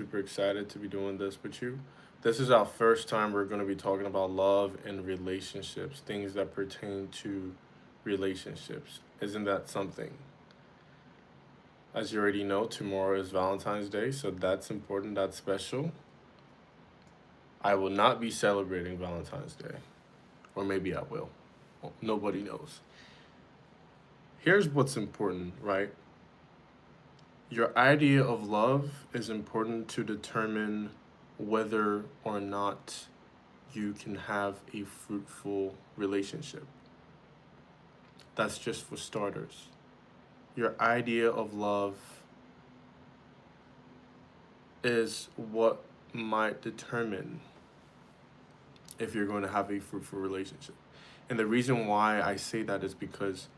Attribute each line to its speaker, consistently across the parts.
Speaker 1: super excited to be doing this with you. This is our first time we're going to be talking about love and relationships, things that pertain to relationships. Isn't that something? As you already know, tomorrow is Valentine's Day, so that's important, that's special. I will not be celebrating Valentine's Day, or maybe I will. Well, nobody knows. Here's what's important, right? Your idea of love is important to determine whether or not you can have a fruitful relationship. That's just for starters. Your idea of love is what might determine if you're going to have a fruitful relationship. And the reason why I say that is because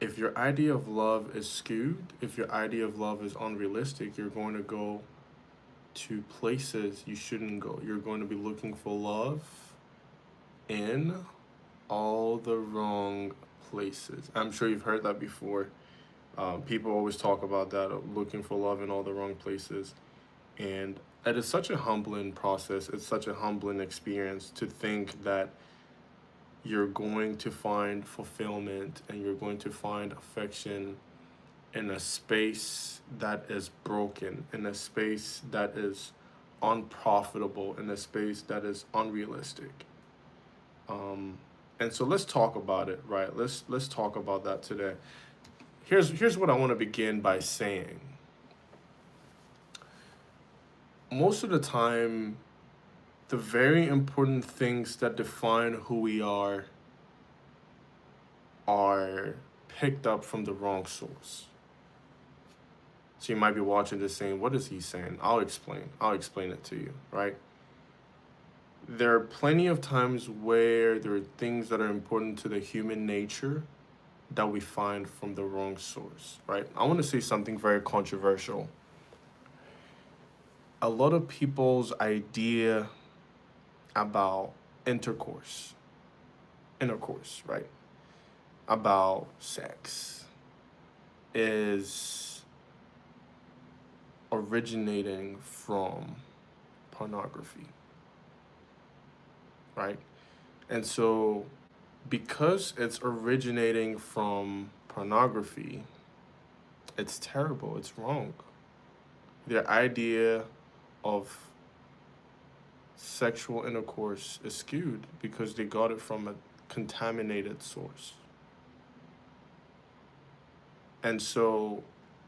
Speaker 1: if your idea of love is skewed, if your idea of love is unrealistic, you're going to go to places you shouldn't go. You're going to be looking for love in all the wrong places. I'm sure you've heard that before. People always talk about that, looking for love in all the wrong places. And it is such a humbling process. It's such a humbling experience to think that you're going to find fulfillment and you're going to find affection in a space that is broken, in a space that is unprofitable, in a space that is unrealistic. Um, and so let's talk about it, right? Let's talk about that today. Here's what I want to begin by saying. Most of the time, the very important things that define who we are picked up from the wrong source. So you might be watching this saying, what is he saying? I'll explain. I'll explain it to you, right? There are plenty of times where there are things that are important to the human nature that we find from the wrong source, right? I want to say something very controversial. A lot of people's idea about intercourse, right? About sex is originating from pornography, right? And so, because it's originating from pornography, it's terrible, it's wrong. The idea of sexual intercourse is skewed because they got it from a contaminated source. And so,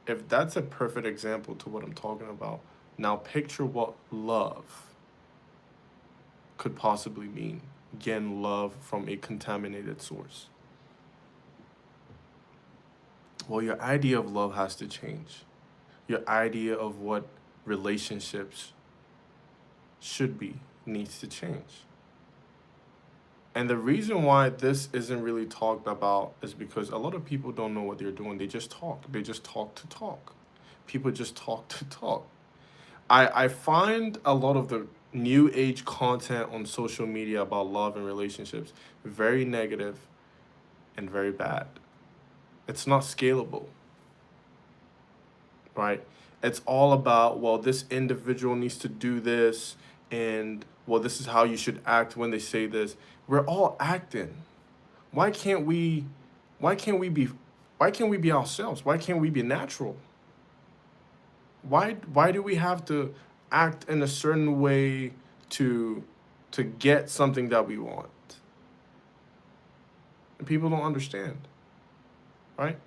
Speaker 1: if that's a perfect example to what I'm talking about, now picture what love could possibly mean. Again, love from a contaminated source. Well, your idea of love has to change. Your idea of what relationships should be needs to change. And the reason why this isn't really talked about is because a lot of people don't know what they're doing. They just talk. They just talk to talk. People just talk to talk. I find a lot of the new age content on social media about love and relationships very negative and very bad. It's not scalable, right? It's all about, well, this individual needs to do this, and well, this is how you should act when they say this. We're all acting. Why can't we why can't we be why can't we be ourselves? Why can't we be natural? Why do we have to act in a certain way to get something that we want? And people don't understand, right?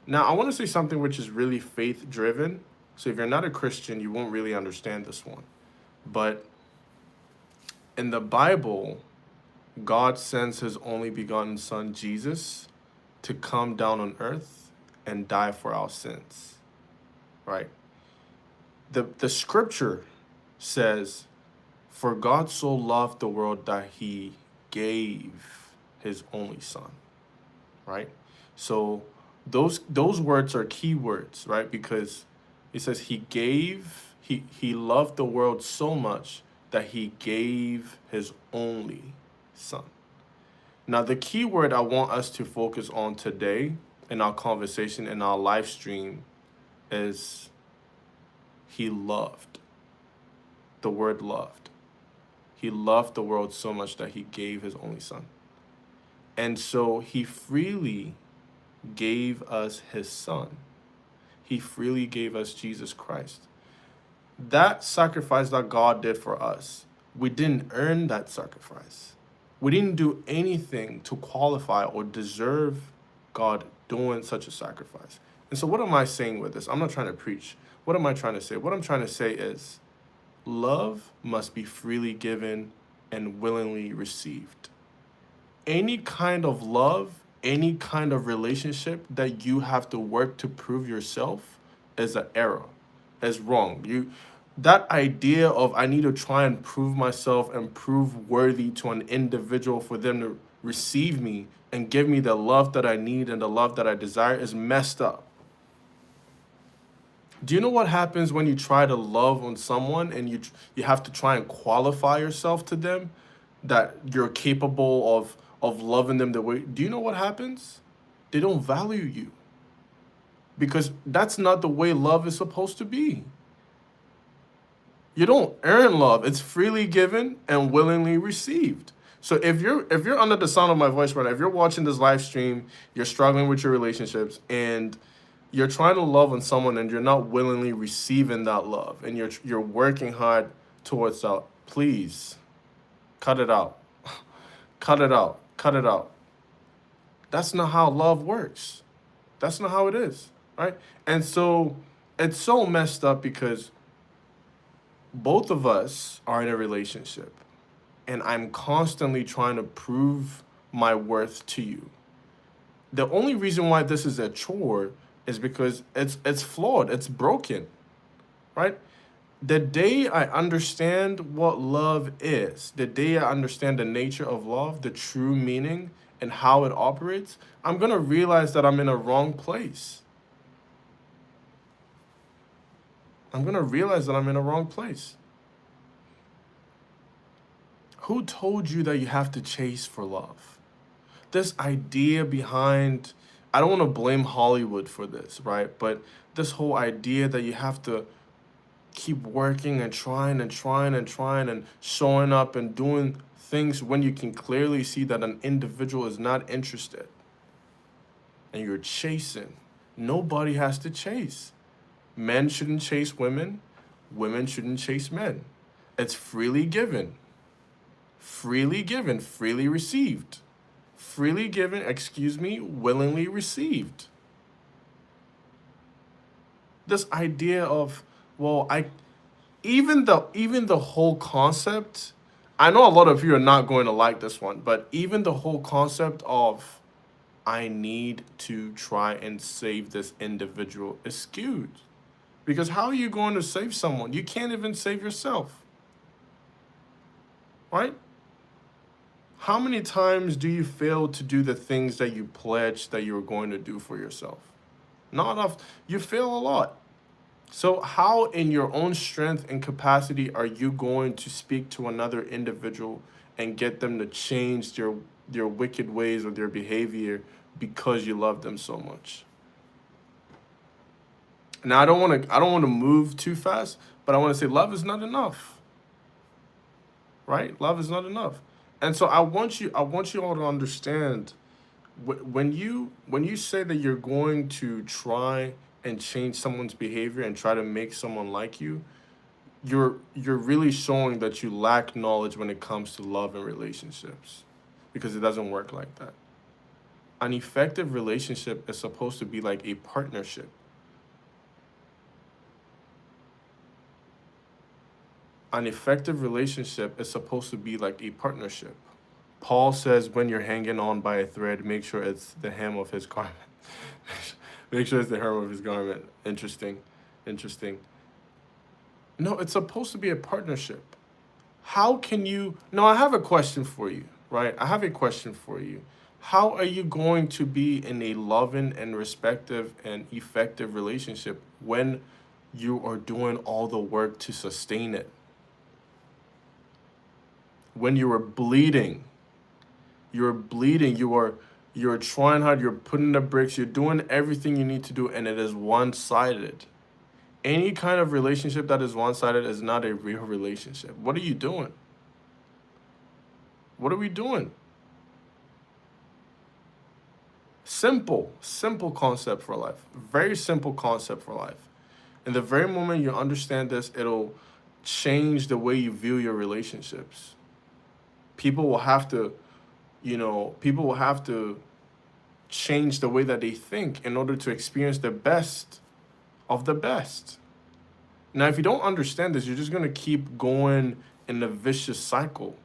Speaker 1: Now, I want to say something which is really faith driven. So if you're not a Christian, you won't really understand this one. But in the Bible, God sends his only begotten son, Jesus, to come down on earth and die for our sins, right? The scripture says, for God so loved the world that he gave his only son, right? So those words are key words, right? Because it says he loved the world so much that he gave his only son. Now, the key word I want us to focus on today in our conversation, in our live stream, is he loved. the word loved. He loved the world so much that he gave his only son. And so he freely gave us his son. He freely gave us Jesus Christ. That sacrifice that God did for us, we didn't earn that sacrifice. We didn't do anything to qualify or deserve God doing such a sacrifice. And so what am I saying with this? I'm not trying to preach. What am I trying to say? What I'm trying to say is love must be freely given and willingly received. Any kind of love, any kind of relationship that you have to work to prove yourself is an error, is wrong. That idea of I need to try and prove myself and prove worthy to an individual for them to receive me and give me the love that I need and the love that I desire is messed up. Do you know what happens when you try to love on someone and you have to try and qualify yourself to them that you're capable of loving them the way? Do you know what happens? They don't value you. Because that's not the way love is supposed to be. You don't earn love. It's freely given and willingly received. So if you're under the sound of my voice right now, if you're watching this live stream, you're struggling with your relationships and you're trying to love on someone and you're not willingly receiving that love and you're working hard towards that, please cut it out. Cut it out. Cut it out. That's not how love works. That's not how it is, right? And so it's so messed up because both of us are in a relationship and I'm constantly trying to prove my worth to you. The only reason why this is a chore is because it's flawed, it's broken, right? The day I understand what love is, the day I understand the nature of love, the true meaning and how it operates, I'm gonna realize that I'm in a wrong place. I'm gonna realize that I'm in a wrong place. Who told you that you have to chase for love? This idea behind, I don't want to blame Hollywood for this, right? But this whole idea that you have to keep working and trying and trying and trying and showing up and doing things when you can clearly see that an individual is not interested and you're chasing. Nobody has to chase. Men shouldn't chase women. Women shouldn't chase men. It's freely given. Freely given, freely received. Freely given, willingly received. This idea of, well, even the whole concept, I know a lot of you are not going to like this one, but even the whole concept of I need to try and save this individual is skewed. Because how are you going to save someone? You can't even save yourself. Right? How many times do you fail to do the things that you pledged that you were going to do for yourself? Not enough. You fail a lot. So how in your own strength and capacity are you going to speak to another individual and get them to change their wicked ways or their behavior because you love them so much? Now I don't want to move too fast, but I want to say love is not enough. Right? Love is not enough. And so I want you all to understand when you say that you're going to try and change someone's behavior and try to make someone like you, you're really showing that you lack knowledge when it comes to love and relationships, because it doesn't work like that. An effective relationship is supposed to be like a partnership. An effective relationship is supposed to be like a partnership. Paul says when you're hanging on by a thread, make sure it's the hem of his garment. Make sure it's the hem of his garment. Interesting. No, it's supposed to be a partnership. How can you... No, I have a question for you, right? I have a question for you. How are you going to be in a loving and respective and effective relationship when you are doing all the work to sustain it? When you are bleeding, you're trying hard, you're putting the bricks, you're doing everything you need to do, and it is one-sided. Any kind of relationship that is one-sided is not a real relationship. What are you doing? What are we doing? Simple concept for life. Very simple concept for life. And the very moment you understand this, it'll change the way you view your relationships. People will have to, people will have to change the way that they think in order to experience the best of the best. Now, if you don't understand this, you're just going to keep going in a vicious cycle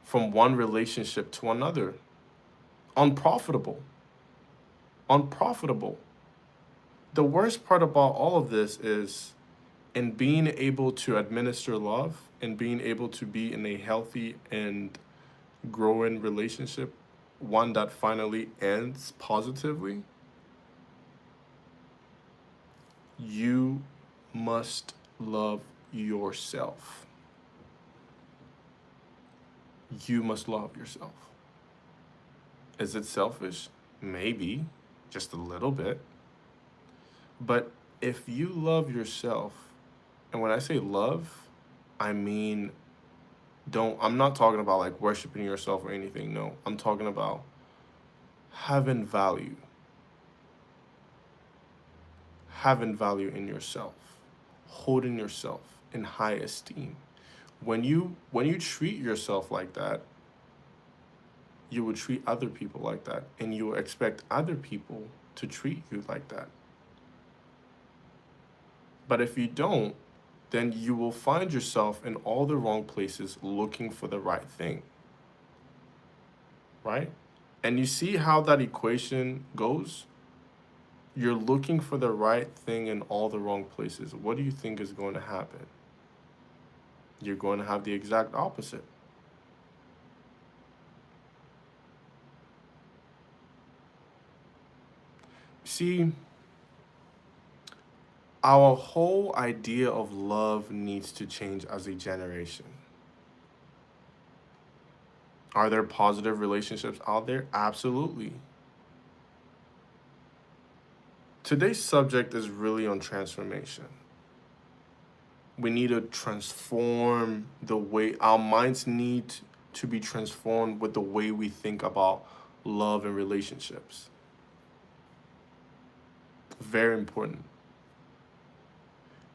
Speaker 1: from one relationship to another. Unprofitable. Unprofitable. The worst part about all of this is in being able to administer love and being able to be in a healthy and growing relationship, one that finally ends positively, you must love yourself. You must love yourself. Is it selfish? Maybe, just a little bit. But if you love yourself, and when I say love, I mean, I'm not talking about like worshiping yourself or anything. No, I'm talking about having value. Having value in yourself, holding yourself in high esteem. When you treat yourself like that, you will treat other people like that, and you will expect other people to treat you like that. But if you don't, then you will find yourself in all the wrong places looking for the right thing. Right? And you see how that equation goes? You're looking for the right thing in all the wrong places. What do you think is going to happen? You're going to have the exact opposite. See, our whole idea of love needs to change as a generation. Are there positive relationships out there? Absolutely. Today's subject is really on transformation. We need to transform the way our minds need to be transformed with the way we think about love and relationships. Very important.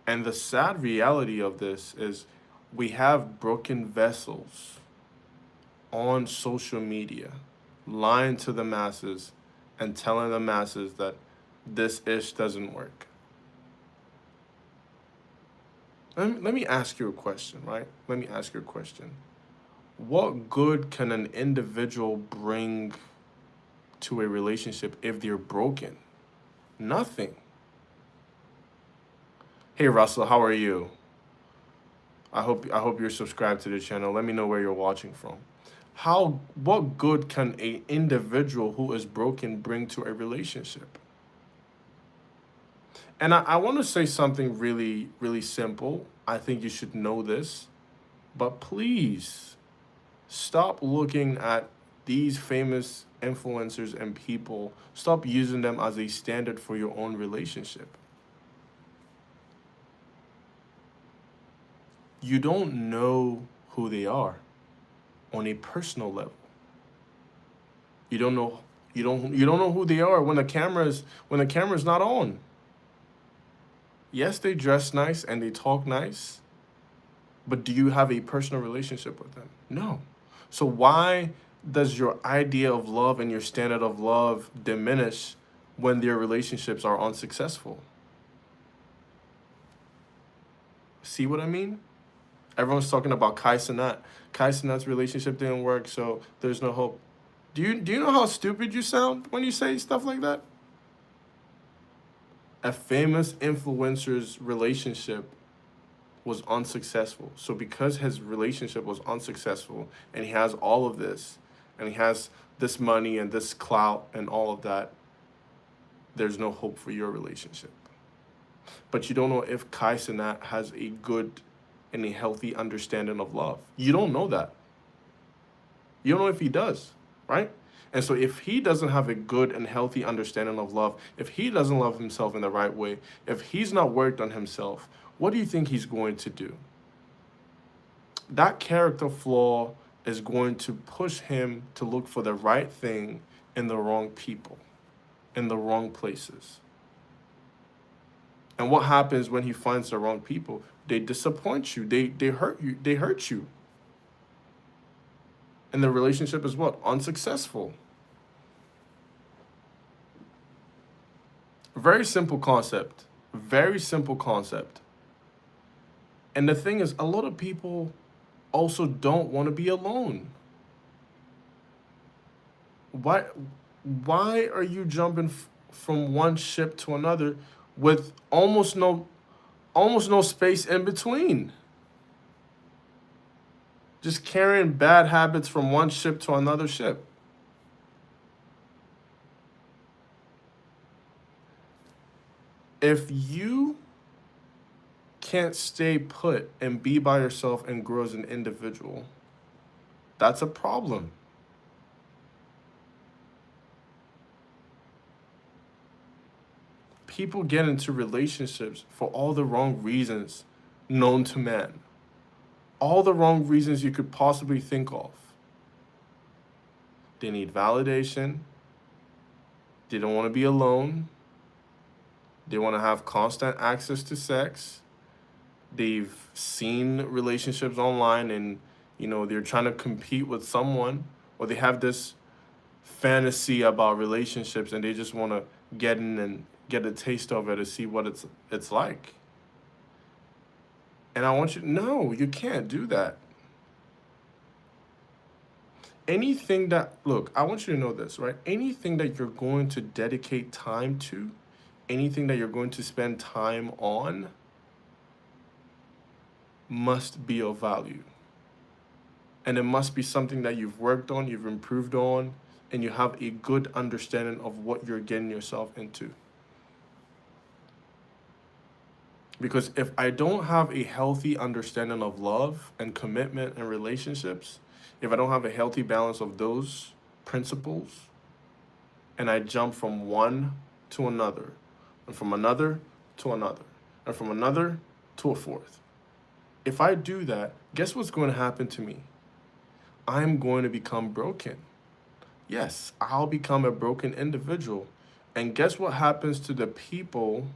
Speaker 1: And the sad reality of this is we have broken vessels on social media lying to the masses and telling the masses that this ish doesn't work. Let me ask you a question, right? Let me ask you a question. What good can an individual bring to a relationship if they're broken? Nothing. Hey Russell, how are you? I hope you're subscribed to the channel. Let me know where you're watching from. What good can an individual who is broken bring to a relationship? And I want to say something really, really simple. I think you should know this. But please stop looking at these famous influencers and people. Stop using them as a standard for your own relationship. You don't know who they are on a personal level. You don't know who they are when the camera's not on. Yes, they dress nice and they talk nice, but do you have a personal relationship with them? No. So why does your idea of love and your standard of love diminish when their relationships are unsuccessful? See what I mean? Everyone's talking about Kai Cenat. Kai Cenat's relationship didn't work, so there's no hope. Do you know how stupid you sound when you say stuff like that? A famous influencer's relationship was unsuccessful. So because his relationship was unsuccessful and he has all of this and he has this money and this clout and all of that, there's no hope for your relationship. But you don't know if Kai Cenat has a good and a healthy understanding of love. You don't know that. You don't know if he does, right? And so if he doesn't have a good and healthy understanding of love, if he doesn't love himself in the right way, if he's not worked on himself, what do you think he's going to do? That character flaw is going to push him to look for the right thing in the wrong people, in the wrong places. And what happens when he finds the wrong people? They disappoint you. They hurt you. They hurt you. And the relationship is what? Unsuccessful. Very simple concept. Very simple concept. And the thing is, a lot of people also don't want to be alone. Why are you jumping from one ship to another with almost no space in between? Just carrying bad habits from one ship to another ship. If you can't stay put and be by yourself and grow as an individual, that's a problem. People get into relationships for all the wrong reasons known to man. All the wrong reasons you could possibly think of. They need validation. They don't want to be alone. They want to have constant access to sex. They've seen relationships online and, they're trying to compete with someone, or they have this fantasy about relationships and they just want to get in and get a taste of it to see what it's like. And I want you to know, you can't do that. I want you to know this, right? Anything that you're going to dedicate time to, anything that you're going to spend time on, must be of value. And it must be something that you've worked on, you've improved on, and you have a good understanding of what you're getting yourself into. Because if I don't have a healthy understanding of love and commitment and relationships, if I don't have a healthy balance of those principles, and I jump from one to another, and from another to another, and from another to a fourth, if I do that, guess what's going to happen to me? I'm going to become broken. Yes, I'll become a broken individual. And guess what happens to the people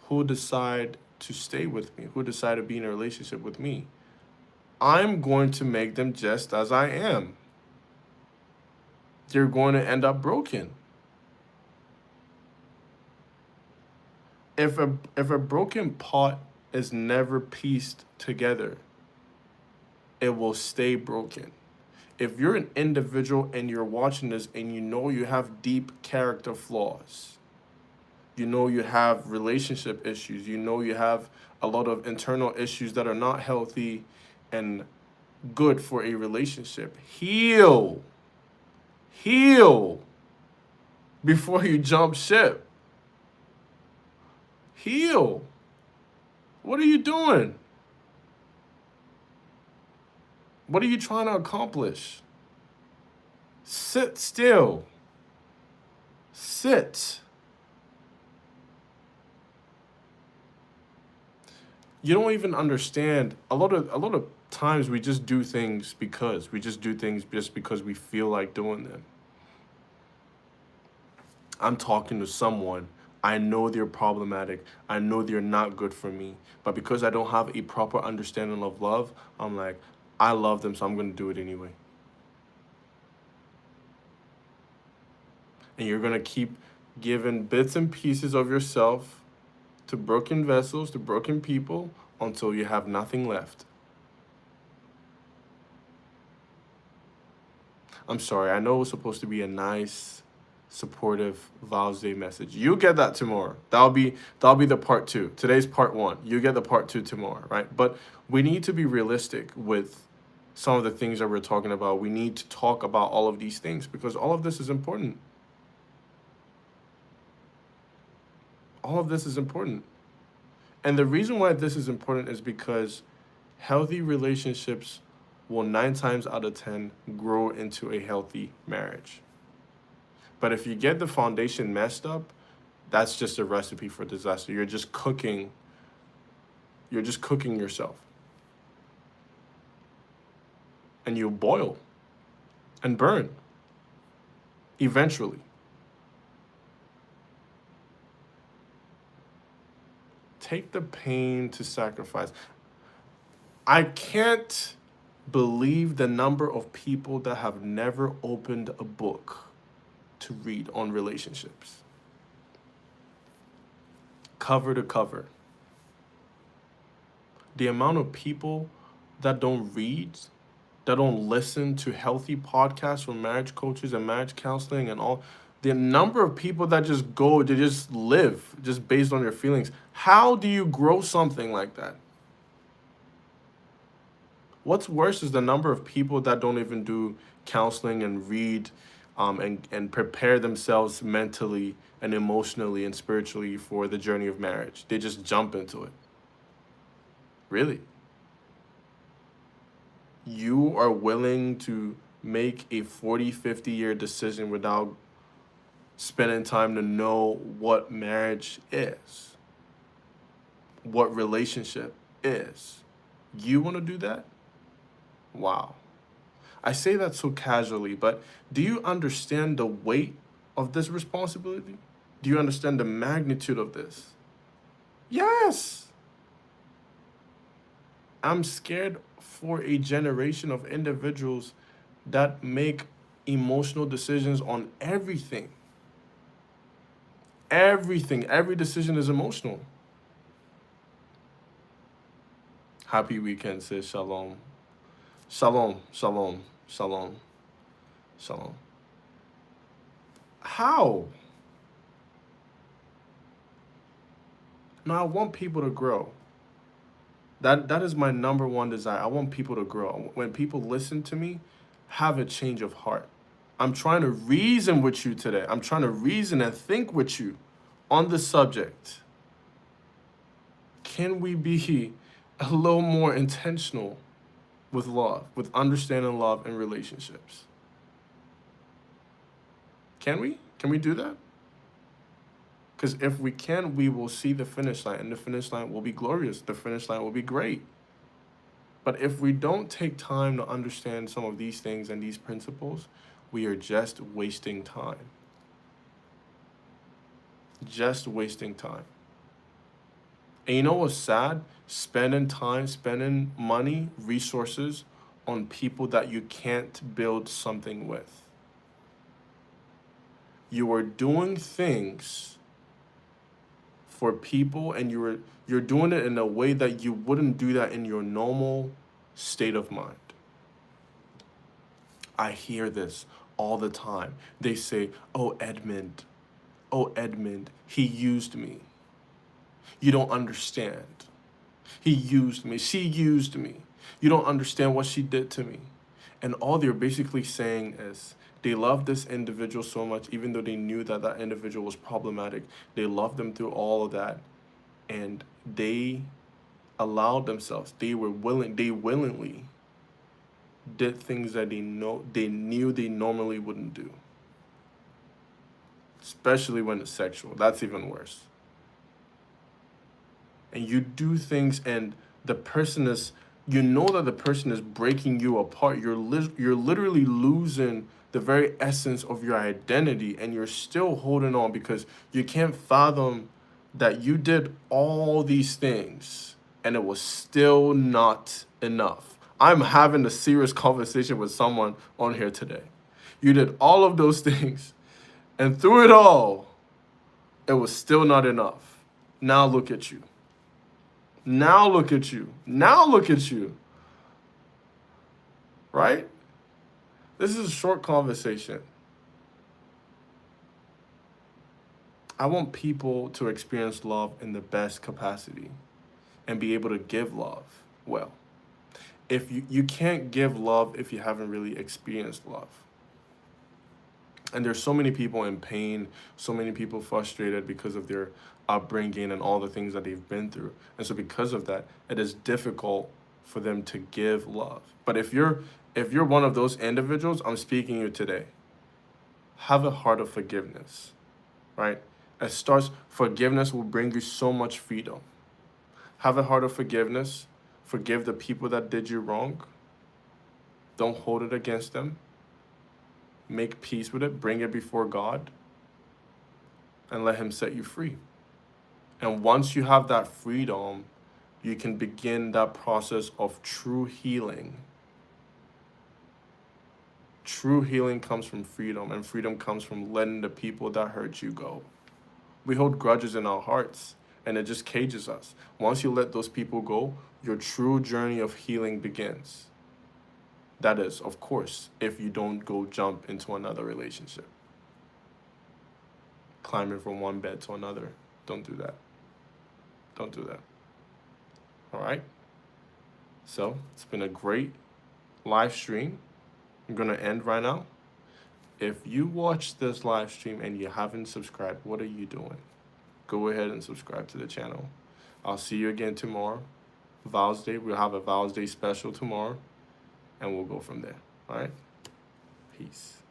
Speaker 1: who decide to stay with me, who decide to be in a relationship with me? I'm going to make them just as I am. They're going to end up broken. If a broken pot is never pieced together, it will stay broken. If you're an individual and you're watching this and you have deep character flaws, you have relationship issues, you have a lot of internal issues that are not healthy and good for a relationship, heal before you jump ship. Heal. What are you doing? What are you trying to accomplish? Sit still. Sit. You don't even understand. A lot of times we just do things because we feel like doing them. I'm talking to someone. I know they're problematic. I know they're not good for me. But because I don't have a proper understanding of love, I'm like, I love them, so I'm going to do it anyway. And you're going to keep giving bits and pieces of yourself to broken vessels, to broken people, until you have nothing left. I'm sorry, I know it was supposed to be a nice, supportive Val's Day message. You get that tomorrow. That'll be the part 2. Today's part 1. You get the part 2 tomorrow, right? But we need to be realistic with some of the things that we're talking about. We need to talk about all of these things because all of this is important. All of this is important. And the reason why this is important is because healthy relationships will 9 times out of 10 grow into a healthy marriage. But if you get the foundation messed up, that's just a recipe for disaster. You're just cooking yourself. And you boil and burn eventually. Take the pain to sacrifice. I can't believe the number of people that have never opened a book to read on relationships. Cover to cover. The amount of people that don't read, that don't listen to healthy podcasts from marriage coaches and marriage counseling and all, the number of people that just go, they just live just based on their feelings. How do you grow something like that? What's worse is the number of people that don't even do counseling and read and prepare themselves mentally and emotionally and spiritually for the journey of marriage. They just jump into it. Really? You are willing to make a 40, 50-year decision without spending time to know what marriage is, what relationship is. You want to do that? Wow. I say that so casually, but do you understand the weight of this responsibility? Do you understand the magnitude of this? Yes. I'm scared for a generation of individuals that make emotional decisions on everything. Everything, every decision is emotional. Happy weekend, sis. Shalom. Shalom, shalom, shalom, shalom. How? Now, I want people to grow. That is my number one desire. I want people to grow. When people listen to me, have a change of heart. I'm trying to reason with you today. I'm trying to reason and think with you on the subject. Can we be a little more intentional with love, with understanding love and relationships? Can we? Can we do that? Because if we can, we will see the finish line, and the finish line will be glorious. The finish line will be great. But if we don't take time to understand some of these things and these principles, we are just wasting time. Just wasting time. And you know what's sad? Spending time, spending money, resources on people that you can't build something with. You are doing things for people, and you're doing it in a way that you wouldn't do that in your normal state of mind. I hear this all the time. They say, oh, Edmund, he used me. You don't understand. He used me. She used me. You don't understand what she did to me. And all they're basically saying is they love this individual so much, even though they knew that that individual was problematic. They loved them through all of that. And they allowed themselves, they willingly did things that they knew they normally wouldn't do. Especially when it's sexual. That's even worse. And you do things, and the person is, you know that the person is breaking you apart. You're literally losing the very essence of your identity, and you're still holding on because you can't fathom that you did all these things and it was still not enough. I'm having a serious conversation with someone on here today. You did all of those things, and through it all, it was still not enough. Now look at you. Now look at you. Now look at you. Right? This is a short conversation. I want people to experience love in the best capacity and be able to give love well. If you can't give love if you haven't really experienced love. And there's so many people in pain, so many people frustrated because of their upbringing and all the things that they've been through. And so because of that, it is difficult for them to give love. But if you're one of those individuals, I'm speaking to you today. Have a heart of forgiveness, right? Forgiveness will bring you so much freedom. Have a heart of forgiveness. Forgive the people that did you wrong. Don't hold it against them. Make peace with it. Bring it before God. And let him set you free. And once you have that freedom, you can begin that process of true healing. True healing comes from freedom, and freedom comes from letting the people that hurt you go. We hold grudges in our hearts, and it just cages us. Once you let those people go, your true journey of healing begins. That is, of course, if you don't go jump into another relationship. Climbing from one bed to another. Don't do that. Don't do that. All right? So, it's been a great live stream. I'm going to end right now. If you watch this live stream and you haven't subscribed, what are you doing? Go ahead and subscribe to the channel. I'll see you again tomorrow. Vows Day. We'll have a Vows Day special tomorrow. And we'll go from there. All right? Peace.